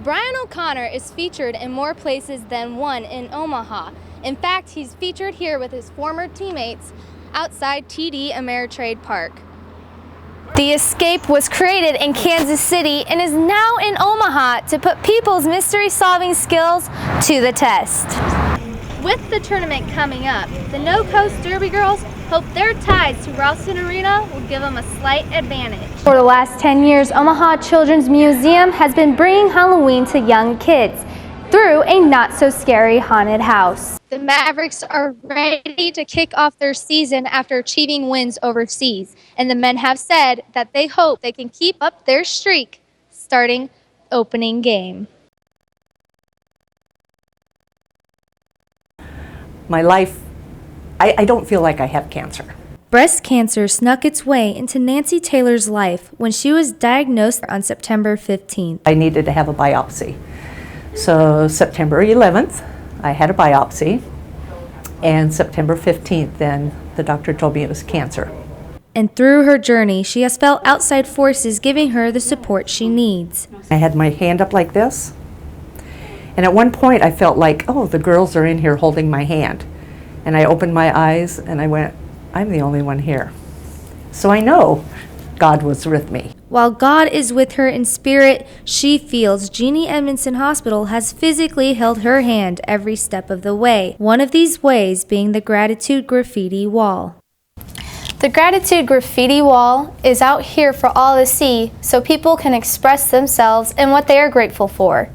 Brian O'Connor is featured in more places than one in Omaha. In fact, he's featured here with his former teammates outside TD Ameritrade Park. The Escape was created in Kansas City and is now in Omaha to put people's mystery-solving skills to the test. With the tournament coming up, the No Coast Derby girls hope their ties to Ralston Arena will give them a slight advantage. For the last 10 years, Omaha Children's Museum has been bringing Halloween to young kids through a not-so-scary haunted house. The Mavericks are ready to kick off their season after achieving wins overseas, and the men have said that they hope they can keep up their streak starting opening game. My life, I don't feel like I have cancer. Breast cancer snuck its way into Nancy Taylor's life when she was diagnosed on September 15th. I needed to have a biopsy. So September 11th, I had a biopsy, and September 15th, then the doctor told me it was cancer. And through her journey, she has felt outside forces giving her the support she needs. I had my hand up like this, and at one point I felt like, oh, the girls are in here holding my hand. And I opened my eyes and I went, I'm the only one here. So I know God was with me. While God is with her in spirit, she feels Jeannie Edmondson Hospital has physically held her hand every step of the way. One of these ways being the Gratitude Graffiti Wall. The Gratitude Graffiti Wall is out here for all to see so people can express themselves and what they are grateful for.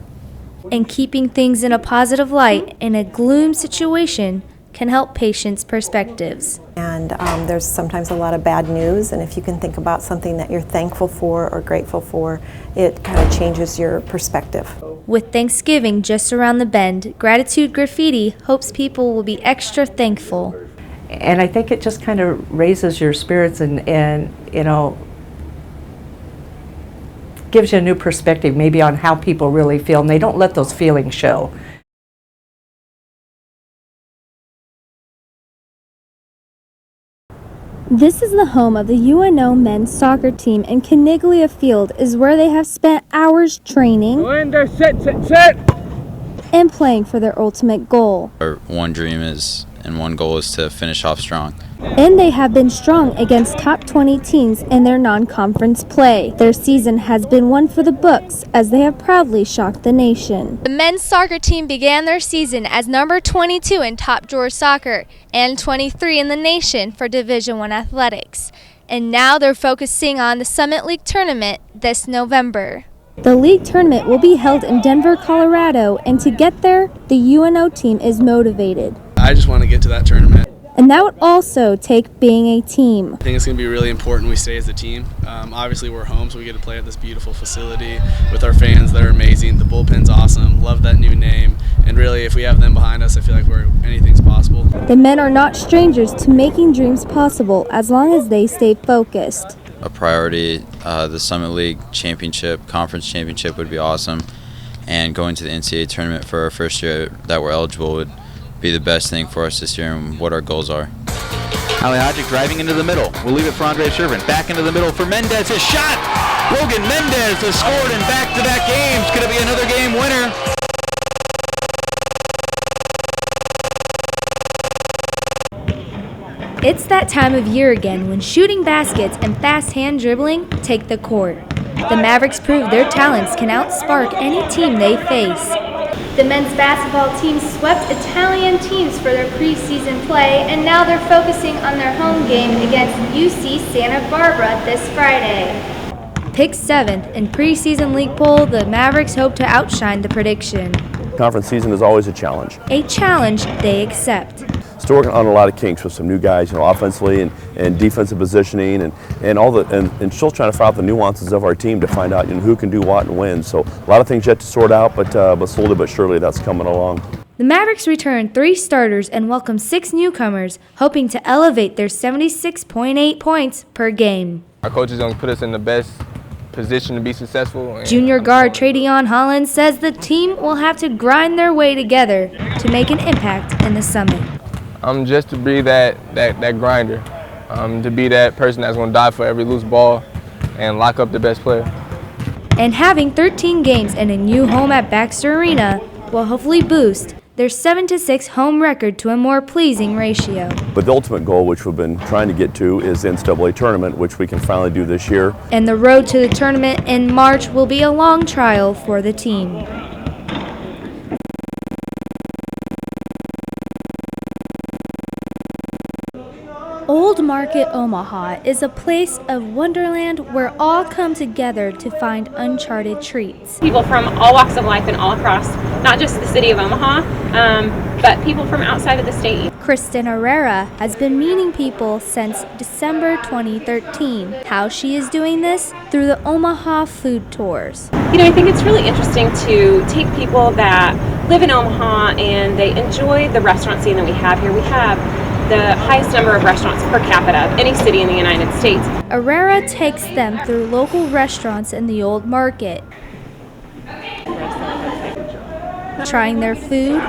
And keeping things in a positive light in a gloom situation can help patients' perspectives. And there's sometimes a lot of bad news, and if you can think about something that you're thankful for or grateful for, it kind of changes your perspective. With Thanksgiving just around the bend, Gratitude Graffiti hopes people will be extra thankful. And I think it just kind of raises your spirits and you know, gives you a new perspective maybe on how people really feel, and they don't let those feelings show. This is the home of the UNO men's soccer team, and Caniglia Field is where they have spent hours training and playing for their ultimate goal. Our one dream is, and one goal is to finish off strong. And they have been strong against top 20 teams in their non-conference play. Their season has been one for the books as they have proudly shocked the nation. The men's soccer team began their season as number 22 in Top Drawer Soccer and 23 in the nation for Division I athletics. And now they're focusing on the Summit League tournament this November. The league tournament will be held in Denver, Colorado, and to get there, the UNO team is motivated. I just want to get to that tournament. And that would also take being a team. I think it's going to be really important we stay as a team. Obviously we're home, so we get to play at this beautiful facility with our fans that are amazing. The bullpen's awesome. Love that new name. And really, if we have them behind us, I feel like anything's possible. The men are not strangers to making dreams possible as long as they stay focused. A priority, the Summit League championship, conference championship would be awesome. And going to the NCAA tournament for our first year that we're eligible would be the best thing for us this year and what our goals are. Alihajic driving into the middle. We'll leave it for Andre Shervin. Back into the middle for Mendez. His shot! Logan Mendez has scored in back-to-back games. Could it be another game winner? It's that time of year again when shooting baskets and fast hand dribbling take the court. The Mavericks prove their talents can outspark any team they face. The men's basketball team swept Italian teams for their preseason play, and now they're focusing on their home game against UC Santa Barbara this Friday. Picked 7th in preseason league poll, the Mavericks hope to outshine the prediction. Conference season is always a challenge. A challenge they accept. Still working on a lot of kinks with some new guys, offensively and defensive positioning and still trying to find out the nuances of our team to find out who can do what and when. So a lot of things yet to sort out, but slowly but surely that's coming along. The Mavericks return 3 starters and welcome 6 newcomers, hoping to elevate their 76.8 points per game. Our coach is going to put us in the best position to be successful. Junior guard Tradeon Holland says the team will have to grind their way together to make an impact in the Summit. Just to be that grinder, to be that person that's going to die for every loose ball and lock up the best player. And having 13 games and a new home at Baxter Arena will hopefully boost their 7-6 home record to a more pleasing ratio. But the ultimate goal, which we've been trying to get to, is the NCAA tournament, which we can finally do this year. And the road to the tournament in March will be a long trial for the team. Old Market Omaha is a place of wonderland where all come together to find uncharted treats. People from all walks of life and all across, not just the city of Omaha, but people from outside of the state. Kristen Herrera has been meeting people since December 2013. How she is doing this? Through the Omaha food tours. You know, I think it's really interesting to take people that live in Omaha and they enjoy the restaurant scene that we have here. We have the highest number of restaurants per capita of any city in the United States. Herrera takes them through local restaurants in the Old Market, trying their food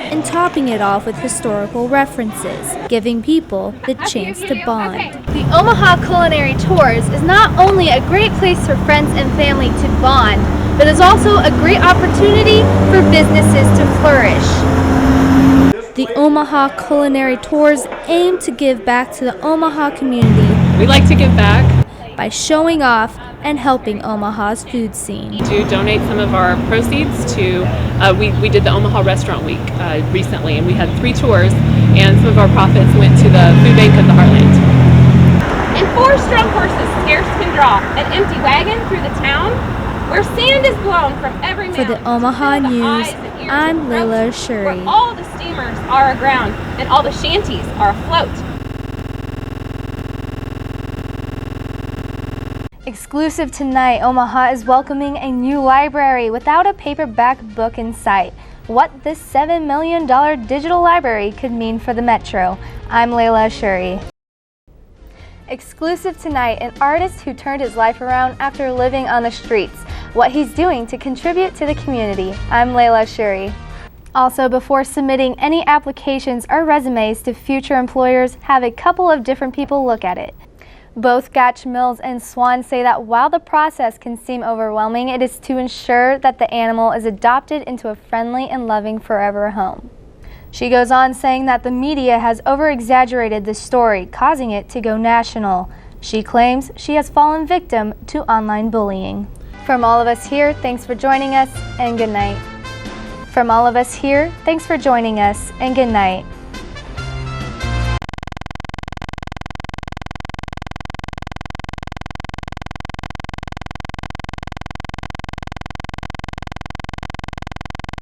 and topping it off with historical references, giving people the chance to bond. The Omaha Culinary Tours is not only a great place for friends and family to bond, but is also a great opportunity for businesses to flourish. The Omaha Culinary Tours aim to give back to the Omaha community. We like to give back By showing off and helping Omaha's food scene. to donate some of our proceeds to, we did the Omaha Restaurant Week recently, and we had 3 tours, and some of our profits went to the food bank of the Heartland. And 4 strong horses scarce can draw an empty wagon through the town where sand is blown from every For mountain. the Omaha to the News, eyes and ears I'm of Layla throats, Ashouri. Where all the steamers are aground and all the shanties are afloat. Exclusive tonight, Omaha is welcoming a new library without a paperback book in sight. What this $7 million digital library could mean for the Metro. I'm Layla Ashouri. Exclusive tonight, an artist who turned his life around after living on the streets. What he's doing to contribute to the community. I'm Layla Ashouri. Also, before submitting any applications or resumes to future employers, have a couple of different people look at it. Both Gotch Mills and Swan say that while the process can seem overwhelming, it is to ensure that the animal is adopted into a friendly and loving forever home. She goes on saying that the media has over-exaggerated the story, causing it to go national. She claims she has fallen victim to online bullying. From all of us here, thanks for joining us and good night. From all of us here, thanks for joining us and good night.